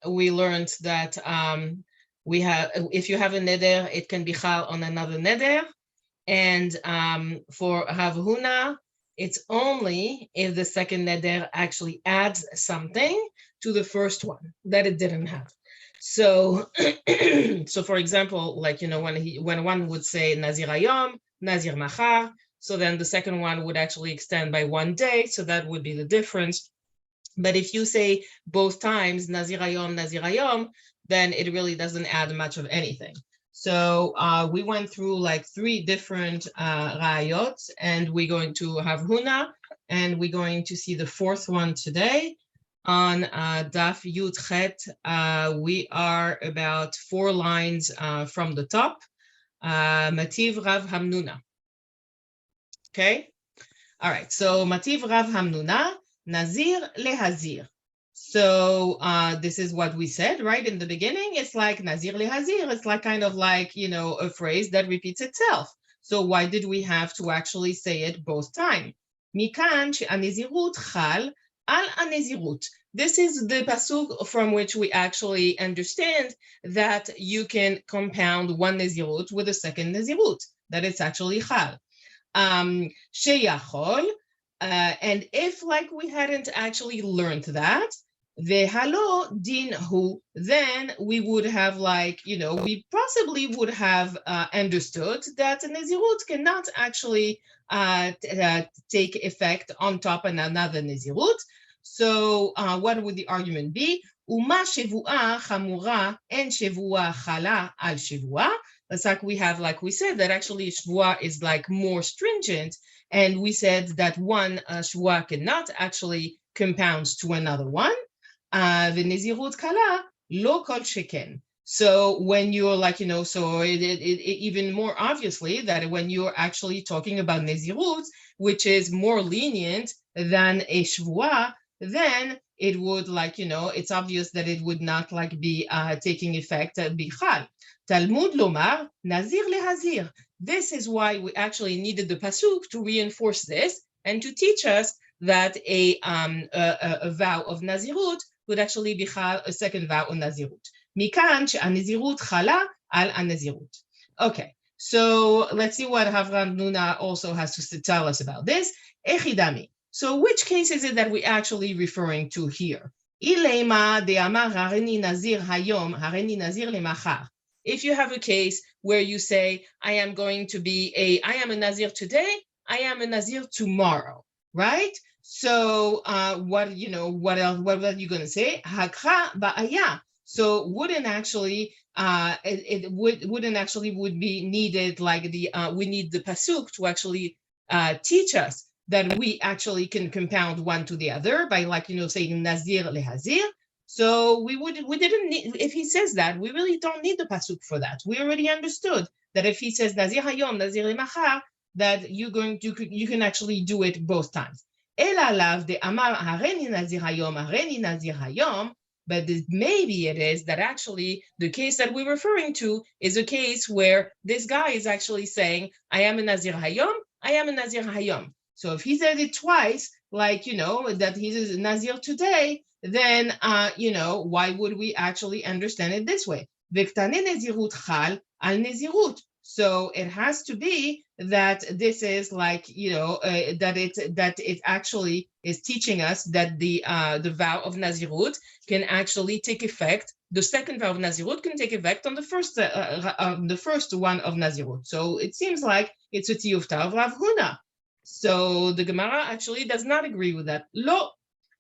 we learned that if you have a neder, it can be chal on another neder. And for Havhuna, it's only if the second neder actually adds something to the first one that it didn't have. So, so for example, like, when one would say Nazir Hayom, Nazir Machar, so then the second one would actually extend by 1 day. So that would be the difference. But if you say both times Nazir Hayom, then it really doesn't add much of anything. So we went through like 3 different rayot, and we're going to have Huna, and we're going to see the 4th one today on Daf Yud Chet. We are about 4 lines from the top. Mativ Rav Hamnuna. Okay. All right. So Mativ Rav Hamnuna. Nazir lehazir. So this is what we said right in the beginning. It's like Nazir lehazir. It's like kind of like, a phrase that repeats itself. So why did we have to actually say it both times? Mikan she'anezirut chal al anezirut. This is the pasuk from which we actually understand that you can compound one nezirut with a second nezirut, that it's actually chal. Sheyachol. And if like we hadn't actually learned that, vehalo din hu, then we would have we possibly would have understood that nezirut cannot actually take effect on top of another nezirut. So what would the argument be? Uma shevua chamura en shevua chala al shevua. It's like we said, that actually shvua is like more stringent. And we said that one shvua cannot actually compound to another one. The nezirut kala lo kol sheken. So when you're so it even more obviously that when you're actually talking about nezirut, which is more lenient than a shvua, then it would it's obvious that it would not be taking effect bichal. Talmud lomar nazir lehazir. This is why we actually needed the pasuk to reinforce this and to teach us that a vow of nazirut would actually be a second vow of nazirut. Mikan she'anezirut chala al anezirut. Okay, so let's see what Havram Nuna also has to tell us about this. Echidami. So which case is it that we're actually referring to here? Ilema de amar harini nazir hayom harini nazir lemachar. If you have a case where you say, I am a Nazir today, I am a Nazir tomorrow, right? So what are you going to say? Hakra ba'aya. So wouldn't actually, would be needed we need the pasuk to actually teach us that we actually can compound one to the other by saying Nazir lehazir. So we didn't need, if he says that, we really don't need the pasuk for that. We already understood that if he says Nazir hayom, Nazir lemachar, that you can actually do it both times. Ela lav de amar hareni Nazir hayom, but maybe it is that actually the case that we're referring to is a case where this guy is actually saying, I am a Nazir hayom, I am a Nazir hayom. So if he says it twice, that he's a Nazir today, then, why would we actually understand it this way? So it has to be that this is that it actually is teaching us that the vow of Nazirut can actually take effect. The second vow of Nazirut can take effect on the first one of Nazirut. So it seems like it's a tiyufta of Rav Huna. So the Gemara actually does not agree with that. Lo.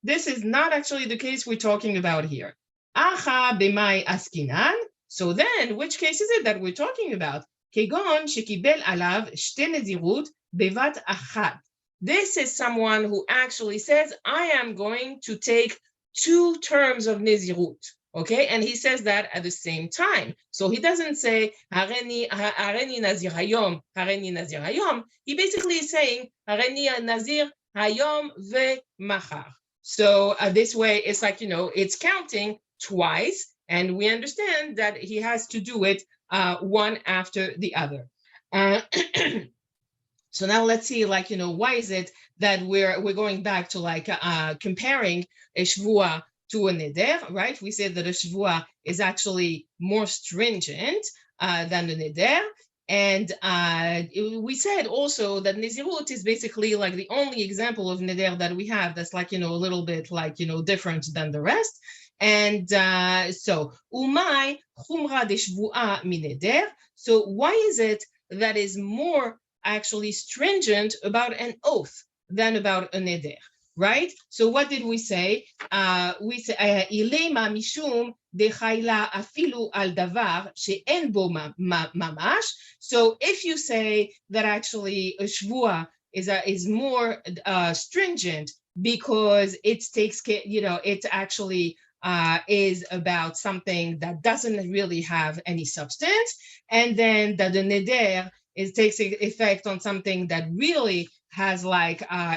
This is not actually the case we're talking about here. Acha b'mai askinan. So then, which case is it that we're talking about? Kegon shekibel alav shte nezirut bevat achat. This is someone who actually says, I am going to take 2 terms of nezirut. Okay, and he says that at the same time. So he doesn't say hareni nazir hayom, hareni nazir hayom. He basically is saying hareni nazir hayom ve'machar. So this way, it's it's counting twice, and we understand that he has to do it one after the other. So now let's see, why is it that we're going back to comparing a shvua to a neder, right? We said that a shvua is actually more stringent than the neder. And we said also that Nezirut is basically like the only example of neder that we have that's like, a little bit like, different than the rest. And so, umay chumra de shvu'a mineder. So why is it that is more actually stringent about an oath than about a neder? Right? So what did we say? We say ilema mishum dechayla afilu al davar she'en bo mamash. So if you say that actually a shvua is more stringent because it takes care, it actually is about something that doesn't really have any substance, and then that the neder takes effect on something that really has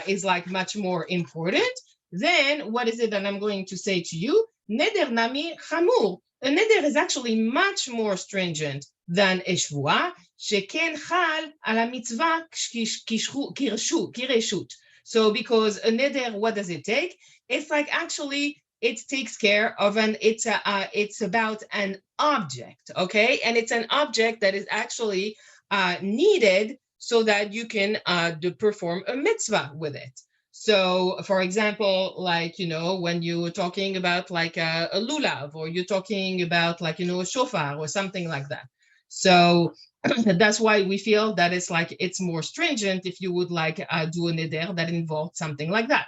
is much more important, then what is it that I'm going to say to you? Neder nami chamur. A neder is actually much more stringent than a shvua, sheken chal ala mitzvah kireshut. So because a neder, what does it take? It's like actually it takes care of it's about an object, okay? And it's an object that is actually needed so that you can perform a mitzvah with it. So, for example, like, when you're talking about like a lulav, or you're talking about like, a shofar or something like that. So that's why we feel that it's more stringent if you would like do a neder that involved something like that.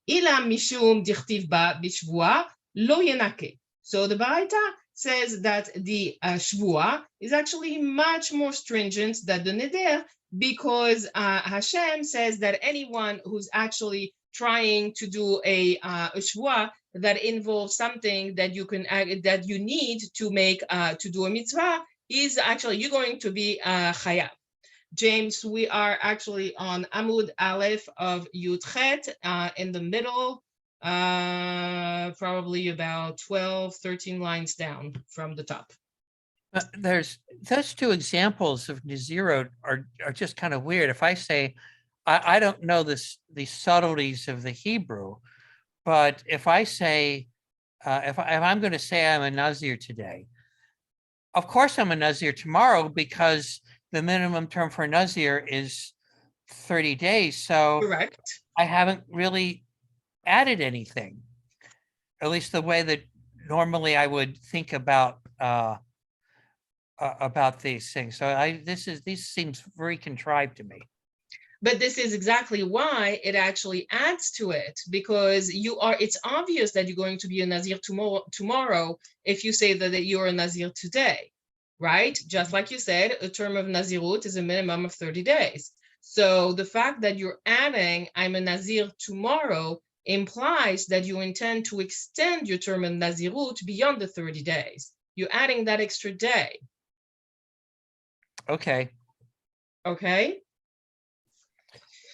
Ila mishum dichtiv ba bishvua lo yenake. So the Baraita says that the shvua is actually much more stringent than the neder, because Hashem says that anyone who's actually trying to do a shvua that involves something that you need to make to do a mitzvah is actually you're going to be chayav. James, we are actually on Amud Aleph of Yudchet, in the middle, probably about 12, 13 lines down from the top. Those two examples of Nazirot are just kind of weird. If I say, I don't know the subtleties of the Hebrew, but if I say, if I'm going to say I'm a Nazir today, of course I'm a Nazir tomorrow, because the minimum term for a Nazir is 30 days. So correct. I haven't really added anything, at least the way that normally I would think about these things. So this seems very contrived to me. But this is exactly why it actually adds to it, because it's obvious that you're going to be a Nazir tomorrow if you say that you're a Nazir today, right? Just like you said, a term of Nazirut is a minimum of 30 days. So the fact that you're adding, I'm a Nazir tomorrow, implies that you intend to extend your term of Nazirut beyond the 30 days. You're adding that extra day. Okay. Okay.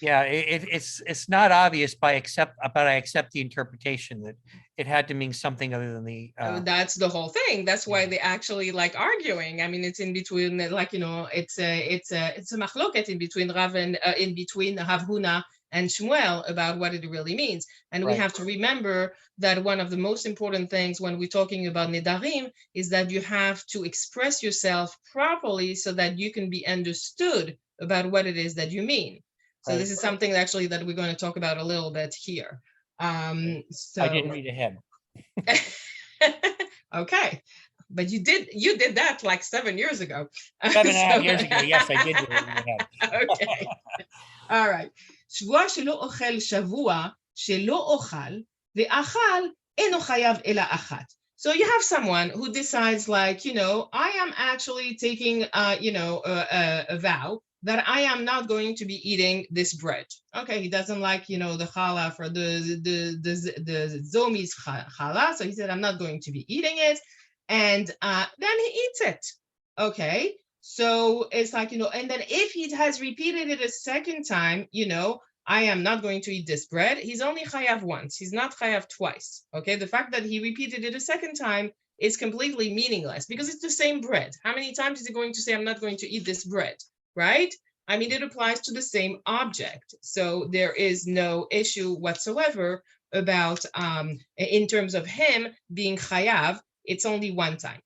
Yeah, it's not obvious, but I accept the interpretation that it had to mean something other than the. That's the whole thing. That's why they actually like arguing. I mean, it's in between, like, it's a machloket in between Rav and in between Rav Huna and Shmuel about what it really means. And we have to remember that one of the most important things when we're talking about Nedarim is that you have to express yourself properly so that you can be understood about what it is that you mean. So this is something actually that we're going to talk about a little bit here. So I didn't read ahead. Okay, but you did that like 7 years ago. 7.5 years ago, yes, I did read ahead. Okay, all right. שבוע שלא אוכל שבוע שלא אוכל ואכל אינו חייב אלא אחת. So you have someone who decides like, I am actually taking, a vow that I am not going to be eating this bread. Okay, he doesn't like, the challah for the zomi's challah. So he said, I'm not going to be eating it. And then he eats it. Okay, so it's like, and then if he has repeated it a second time, I am not going to eat this bread. He's only chayav once. He's not chayav twice. Okay, the fact that he repeated it a second time is completely meaningless because it's the same bread. How many times is he going to say, I'm not going to eat this bread? Right? I mean, it applies to the same object. So there is no issue whatsoever about in terms of him being chayav, it's only one time.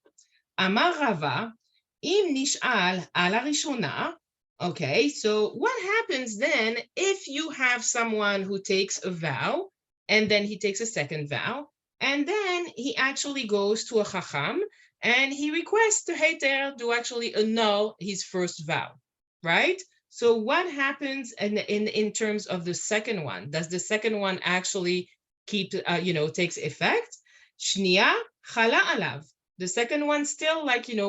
Amar Rava, im nish'al al harishona. Okay, so what happens then if you have someone who takes a vow and then he takes a second vow and then he actually goes to a chacham and he requests the heter to actually annul his first vow, right? So what happens in terms of the second one? Does the second one actually keep, takes effect? Shnia chala alav. The second one still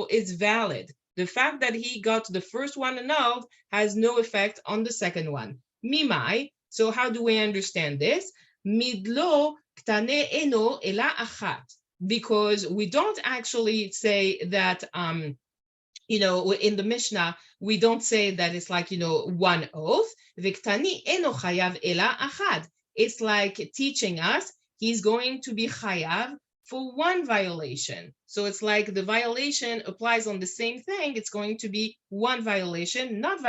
is valid. The fact that he got the first one annulled has no effect on the second one. Mimai. So how do we understand this? Midlo ktane eno ela achat. Because we don't actually say that, in the Mishnah, we don't say that it's one oath. Viktani eno chayav ela achad. It's like teaching us he's going to be chayav for one violation. So it's like the violation applies on the same thing. It's going to be one violation, not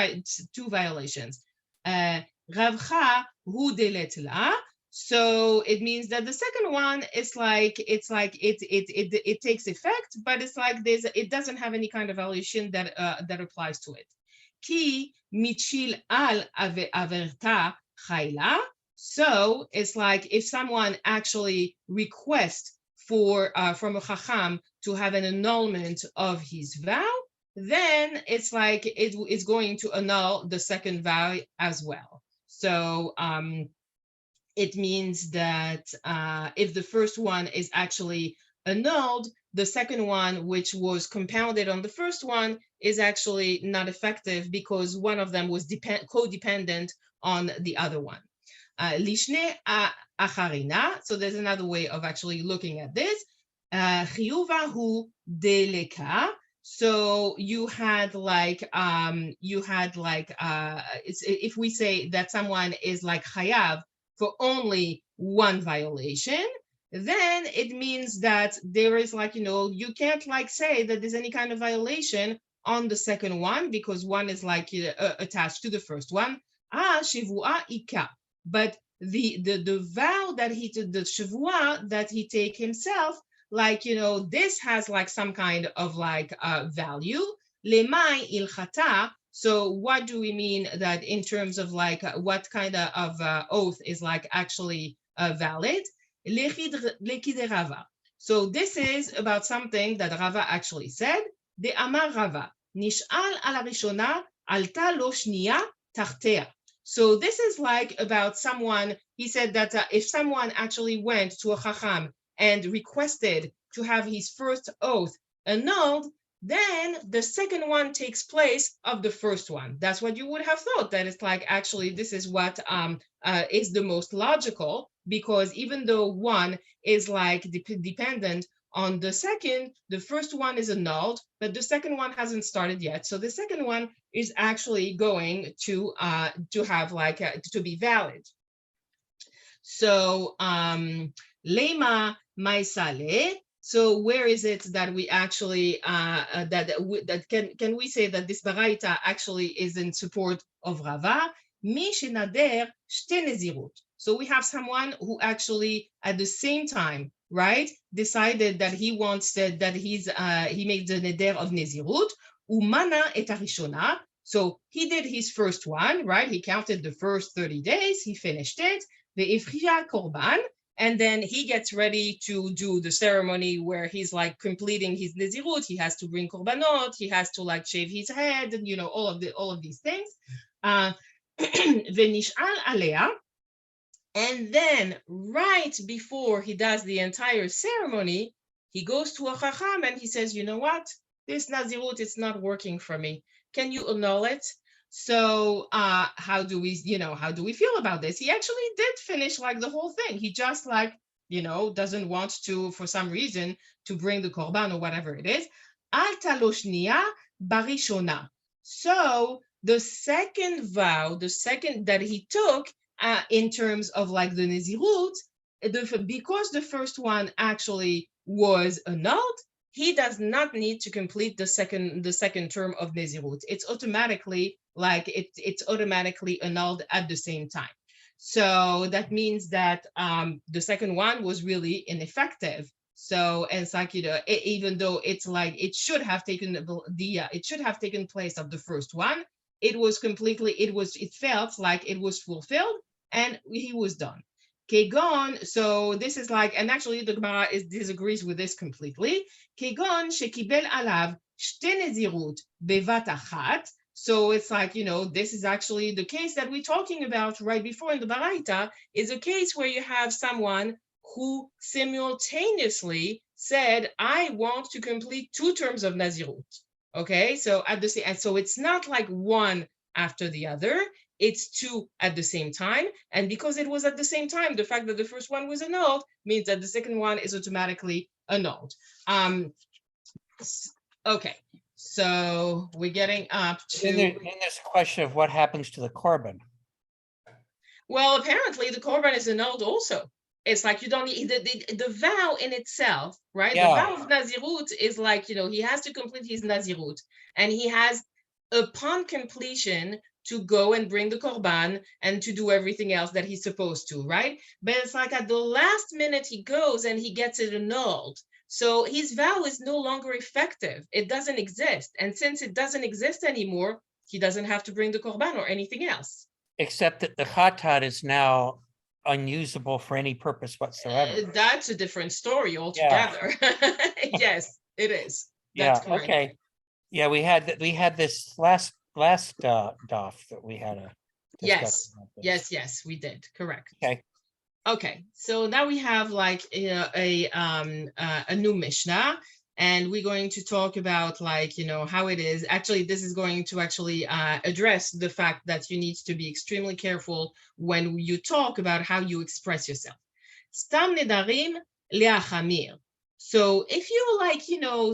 two violations. Ravcha hu delet la. So it means that the second one is it takes effect, but it's like it doesn't have any kind of violation that applies to it. Ki michil al averta chayla. So it's like if someone actually requests from a chacham to have an annulment of his vow, then it's like it's going to annul the second vow as well. So it means that if the first one is actually annulled, the second one, which was compounded on the first one, is actually not effective because one of them was codependent on the other one. Lishne acharina. So there's another way of actually looking at this. Chiyuvahu deleka. So you had if we say that someone is like chayav for only one violation, then it means that there is you can't say that there's any kind of violation on the second one because one is attached to the first one. Shivua ika. But the vow that he did, the shavua that he take himself, this has some kind of value. Lemai ilchata. So what do we mean that in terms of what kind of oath is actually valid? Lekide Rava. So this is about something that Rava actually said. De Amar Rava nish'al al harishona alta lo shniya tartea. So this is about someone, he said that if someone actually went to a chacham and requested to have his first oath annulled, then the second one takes place of the first one. That's what you would have thought, that it's actually this is what is the most logical, because even though one is dependent on the second, the first one is annulled, but the second one hasn't started yet. So the second one is actually going to have to be valid. So lema maisale. So where is it that we actually can we say that this baraita actually is in support of Rava? Mi shenader shte nezirut. So we have someone who actually at the same time, right, decided that he wants that he made the neder of nezirut umana et harishona. So he did his first one, right? He counted the first 30 days. He finished it. Ve'ivriya korban. And then he gets ready to do the ceremony where he's completing his nezirut. He has to bring korbanot. He has to shave his head, and all of these things. Venish'al alea. And then right before he does the entire ceremony, he goes to a chacham and he says, you know what? This nazirut, it's not working for me. Can you annul it? So how do we feel about this? He actually did finish the whole thing. He just doesn't want to, for some reason, to bring the korban or whatever it is. Al taloshnia barishona. So the second vow, the second that he took in terms of the nezirut, because the first one actually was annulled, he does not need to complete the second term of nezirut. It's automatically it's automatically annulled at the same time. So that means that the second one was really ineffective. So, and it's like, even though it's like it should have taken it should have taken place of the first one, it felt like it was fulfilled and he was done. Kegon, so this is like, and actually the Gemara disagrees with this completely. Kegon shekibel alav shte nezirut bevat achat. So it's like, this is actually the case that we're talking about right before in the Baraita, is a case where you have someone who simultaneously said, I want to complete 2 terms of Nazirut. Okay, so so it's not like one after the other, it's 2 at the same time. And because it was at the same time, the fact that the first one was annulled means that the second one is automatically annulled. Okay, so we're getting up to. Then there's a question of what happens to the korban. Well, apparently the korban is annulled also. It's like you don't need the vow in itself, right? Yeah. The vow of Nazirut is like, he has to complete his Nazirut, and he has, upon completion, to go and bring the korban and to do everything else that he's supposed to, right? But it's like at the last minute he goes and he gets it annulled. So his vow is no longer effective. It doesn't exist. And since it doesn't exist anymore, he doesn't have to bring the korban or anything else. Except that the chatat is now unusable for any purpose whatsoever. That's a different story altogether. Yeah. Yes, it is. That's correct. Okay. Yeah, we had this last DOF that we had a yes, we did. Correct. Okay, so now we have like a new Mishnah, and we're going to talk about like, how it is. Actually, this is going to actually address the fact that you need to be extremely careful when you talk about how you express yourself. Stam Nedarim le'achamir. So if you're like,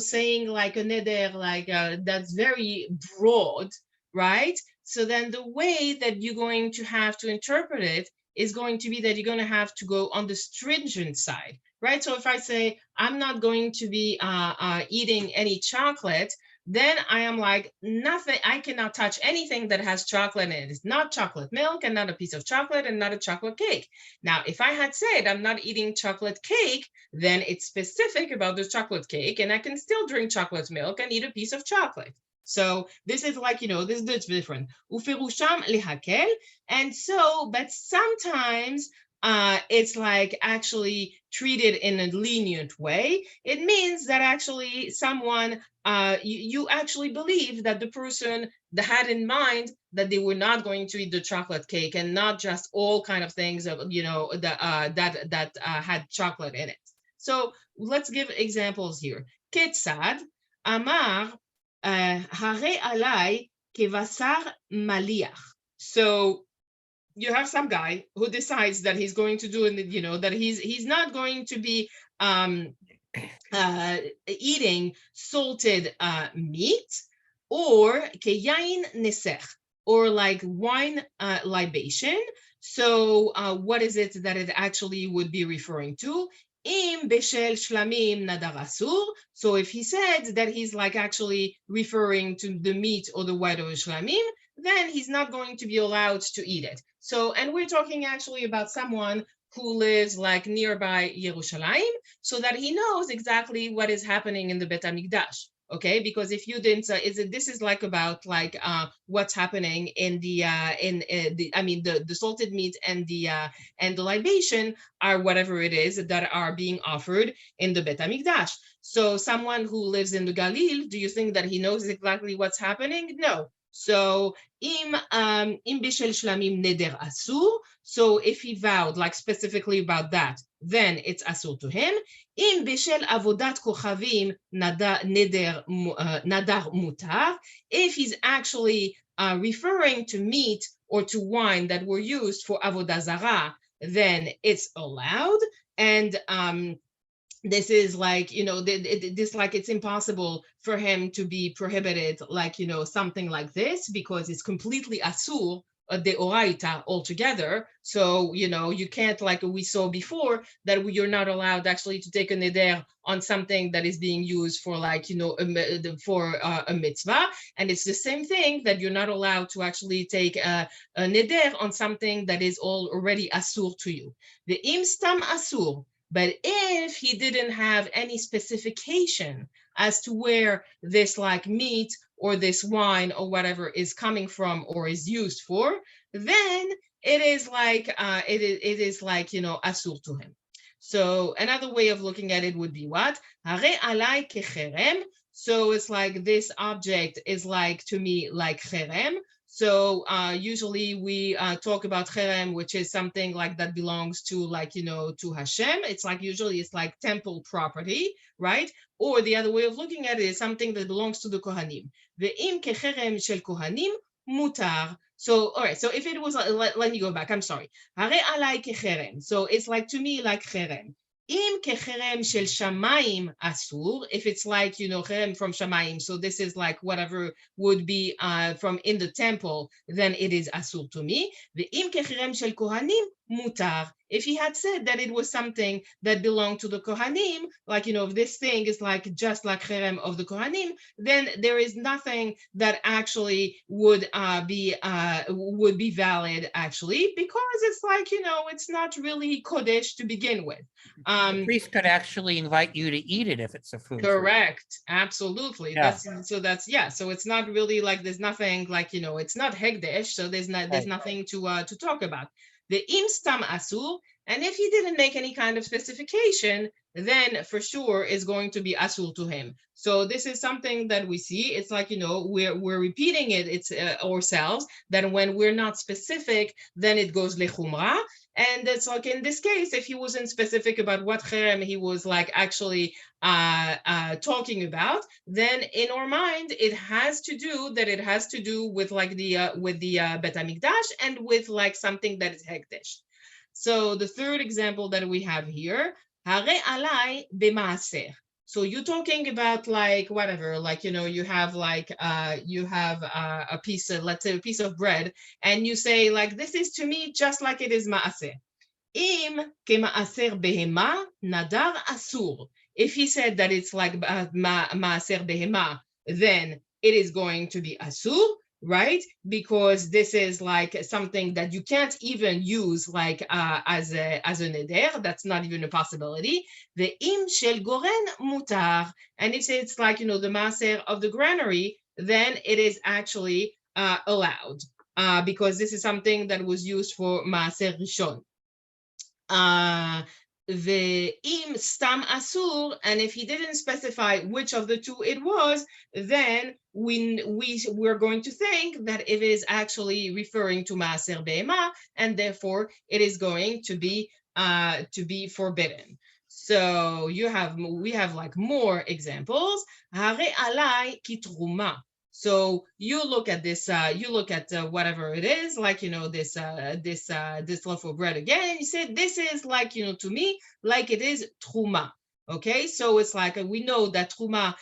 saying like a neder, like that's very broad, right? So then the way that you're going to have to interpret it is going to be that you're going to have to go on the stringent side, right? So if I say, I'm not going to be eating any chocolate, then I am like, nothing, I cannot touch anything that has chocolate in it. It's not chocolate milk and not a piece of chocolate and not a chocolate cake. Now, if I had said I'm not eating chocolate cake, then it's specific about the chocolate cake, and I can still drink chocolate milk and eat a piece of chocolate. So this is like, this is different. Ufirusham lehakel. And so, but sometimes it's like actually treated in a lenient way. It means that actually someone, you actually believe that the person that had in mind that they were not going to eat the chocolate cake and not just all kind of things of, that had chocolate in it. So let's give examples here. Ketzad amar hare alai kevasar maliach. So you have some guy who decides that he's going to do, that he's not going to be eating salted meat, or keyain nesech, or like wine libation. So what is it that it actually would be referring to? Im beshel shlamim nadar asur. So if he said that he's like actually referring to the meat or the white of shlamim, then he's not going to be allowed to eat it. So, and we're talking actually about someone who lives like nearby Yerushalayim, so that he knows exactly what is happening in the Bet HaMikdash. Okay, because if you didn't, this is like about like what's happening in the the salted meat and the libation are whatever it is that are being offered in the Bet HaMikdash. So someone who lives in the Galil, do you think that he knows exactly what's happening? No. So im bishel shlamim neder asur. So if he vowed like specifically about that, then it's asur to him. Im bishel avodat kochavim nadar mutar. If he's actually referring to meat or to wine that were used for avodah zarah, then it's allowed. And this is like, this like it's impossible for him to be prohibited, like, something like this, because it's completely asur deoraita altogether. So, you can't, like we saw before, that you're not allowed actually to take a neder on something that is being used for, like, for a mitzvah. And it's the same thing that you're not allowed to actually take a neder on something that is already asur to you. The im stam asur. But if he didn't have any specification as to where this, like, meat or this wine or whatever is coming from or is used for, then it is like asur to him. So another way of looking at it would be what? Hare alai kecherem. So it's like this object is like to me like cherem. So usually we talk about cherem, which is something like that belongs to, like, to Hashem. It's like usually it's like temple property, right? Or the other way of looking at it is something that belongs to the Kohanim. Ve'im kecherem shel Kohanim mutar. So, all right. So if it was, let me go back. I'm sorry. Hare alai kecherem. So it's like to me like cherem. Im kecherem shel shamayim asur, if it's like, cherem from shamayim, so this is like whatever would be from in the temple, then it is asur to me. The im kecherem shel kohanim mutar. If he had said that it was something that belonged to the kohanim, like, if this thing is like just like cherem of the kohanim, then there is nothing that actually would be valid, actually, because it's like, it's not really kodesh to begin with. The priest could actually invite you to eat it if it's a food. Correct. Absolutely. Yeah. So it's not really like, there's nothing like, it's not hegdesh. So there's nothing to talk about. The im stam asur, and if he didn't make any kind of specification, then for sure is going to be asur to him. So this is something that we see. It's like, we're repeating it. It's ourselves that when we're not specific, then it goes lechumra. And it's like in this case, if he wasn't specific about what cherem he was like actually talking about, then in our mind it has to do with like the Bet Hamikdash and with like something that is hekdesh. So the third example that we have here, hare alai b'maaser. So you're talking about like whatever, like, you have like a piece of, let's say, a piece of bread, and you say like, this is to me just like it is maaser. Im kemaaser behema nadar asur. If he said that it's like maaser behema, then it is going to be asur, right? Because this is like something that you can't even use like as a neder. That's not even a possibility. The im shel goren mutar, and if it's like, the maaser of the granary, then it is actually allowed because this is something that was used for maaser rishon. The im stam asur, and if he didn't specify which of the two it was, then we're going to think that it is actually referring to maaser behema, and therefore it is going to be forbidden. So we have like more examples. Hare alai ki truma. So you look at this, whatever it is, like, this loaf of bread again, and you say, this is like, to me, like it is truma. Okay, so it's like, we know that truma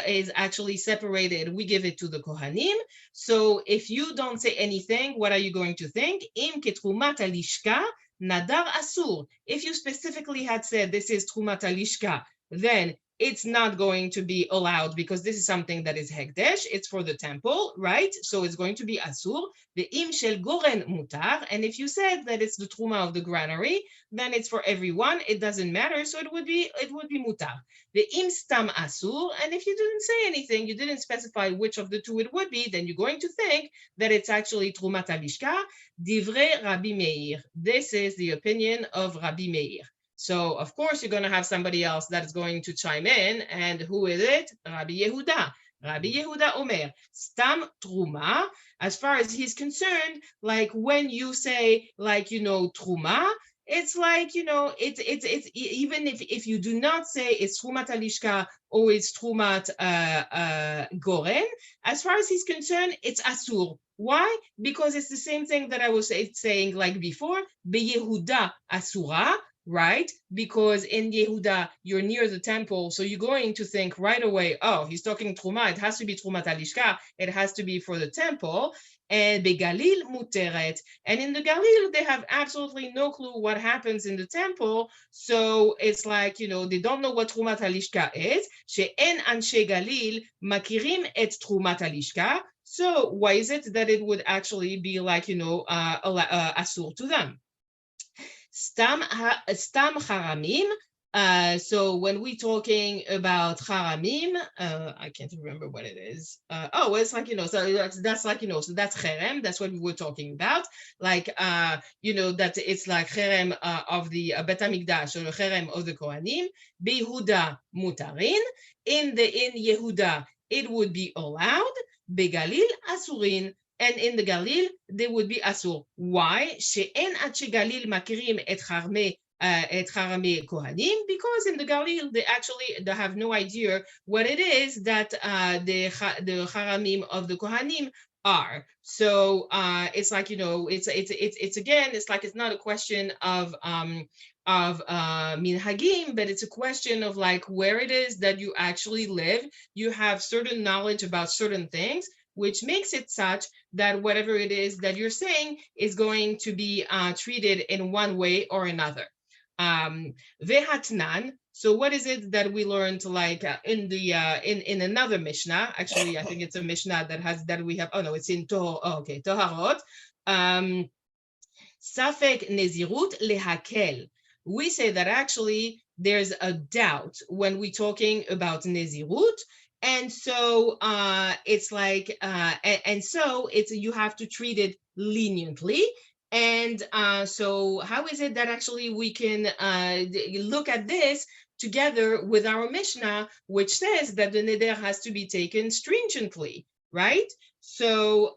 is actually separated. We give it to the kohanim. So if you don't say anything, what are you going to think? Im ke trumat alishka nadar asur. If you specifically had said this is trumat alishka, then it's not going to be allowed because this is something that is hekdesh. It's for the temple, right? So it's going to be asur. The im shel goren mutar. And if you said that it's the truma of the granary, then it's for everyone. It doesn't matter. So it would be mutar. The im stam asur. And if you didn't say anything, you didn't specify which of the two it would be, then you're going to think that it's actually trumat alishka. Divrei Rabbi Meir. This is the opinion of Rabbi Meir. So, of course, you're going to have somebody else that is going to chime in. And who is it? Rabbi Yehuda. Rabbi Yehuda Omer, Stam Truma. As far as he's concerned, like when you say, like, Truma, it's like, it's even if you do not say it's Trumat Alishka or it's Trumat Goren, as far as he's concerned, it's Asur. Why? Because it's the same thing that I was saying like before, Beyehuda Asura, right? Because in Yehuda, you're near the temple, so you're going to think right away, oh, he's talking Truma, it has to be Trumat Halishka, it has to be for the temple. And Begalil Muteret. And in the Galil, they have absolutely no clue what happens in the temple. So it's like, they don't know what Trumat Halishka is. She'en Anshe Galil Makirim et Trumat Halishka. So why is it that it would actually be like, asur to them? Stam Haramim. So when we're talking about Haramim, I can't remember what it is. It's like, so that's like, so that's Cherem. That's what we were talking about. Like, that it's like Cherem of the Bet HaMikdash, or Cherem of the Kohanim. Behuda Mutarin. In Yehuda, it would be allowed. Begalil Asurin. And in the Galil, they would be asur. Why? She'en at Galil makirim et charme Kohanim, because in the Galil they have no idea what it is that the Haramim of the Kohanim are. So it's like, it's again, it's like, it's not a question of minhagim, but it's a question of like where it is that you actually live. You have certain knowledge about certain things, which makes it such that whatever it is that you're saying is going to be treated in one way or another. Vehatnan. So what is it that we learned like in the in another Mishnah? Actually, I think it's a Mishnah that we have. Oh no, it's in Toharot. Safek nezirut lehakel. We say that actually there's a doubt when we're talking about nezirut. And so it's like, and so it's, you have to treat it leniently. And so how is it that actually we can look at this together with our Mishnah, which says that the neder has to be taken stringently, right? So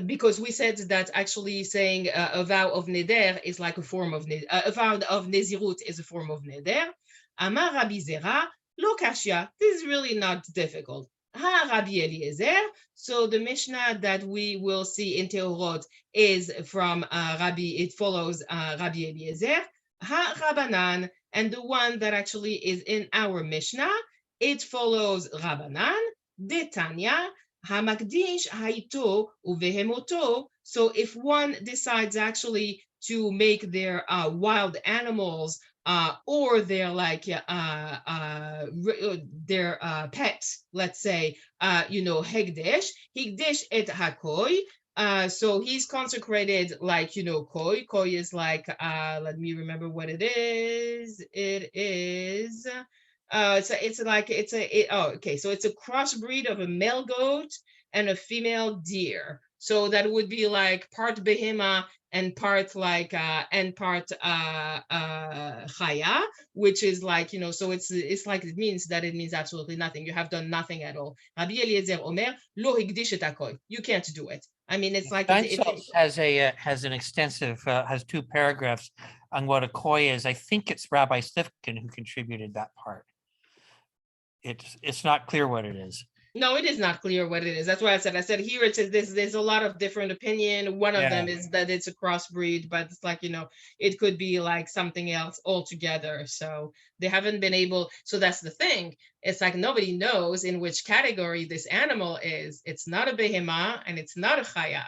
because we said that actually saying a vow of neder is like a form of, a vow of nezirut is a form of neder. Amar Rabbi Zera, Lo kashya, this is really not difficult. Ha Rabbi Eliezer. So the Mishnah that we will see in Teorot is from it follows Rabbi Eliezer. Ha Rabbanan, and the one that actually is in our Mishnah, it follows Rabbanan. Detanya, ha makdish haito uvehemoto. So if one decides actually to make their wild animals or they're like their pets, let's say, hegdesh et hakoi. So he's consecrated like, koi. Koi is like, let me remember what it is. It is, so it's like, so it's a crossbreed of a male goat and a female deer. So that would be like part behema and part like chaya, which is like, so it's like, it means absolutely nothing. You have done nothing at all. Rabbi Eliezer Omer lo higdish et hakol. You can't do it. I mean, it's like has an extensive has 2 paragraphs on what a koi is. I think it's Rabbi Slifkin who contributed that part. It's not clear what it is. No, it is not clear what it is. That's why I said here it says there's a lot of different opinion. One of them is that it's a crossbreed, but it's like, it could be like something else altogether. So they haven't been able. So that's the thing. It's like nobody knows in which category this animal is. It's not a behema and it's not a chaya.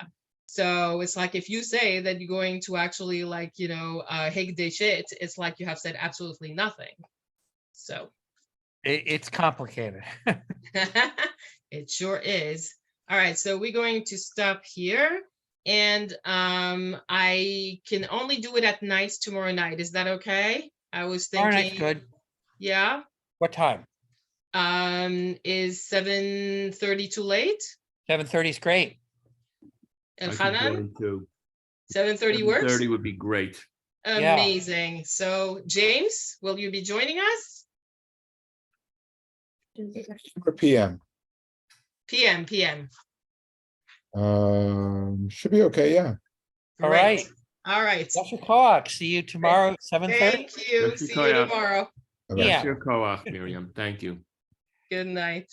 So it's like if you say that you're going to actually like, hegdesh it, it's like you have said absolutely nothing. So. It's complicated. It sure is. All right, so we're going to stop here, and I can only do it at night tomorrow night. Is that okay? I was thinking. Tomorrow night's good. Yeah. What time? Is 7:30 too late? 7:30 is great. And Hanan? 7:30 works? 7:30 would be great. Amazing. Yeah. So James, will you be joining us? 4 p.m. PM. Should be okay, yeah. All right. All right. That's your co-op. See you tomorrow at 7:30. Thank you. See you tomorrow. That's your co-op, Miriam. Thank you. Good night.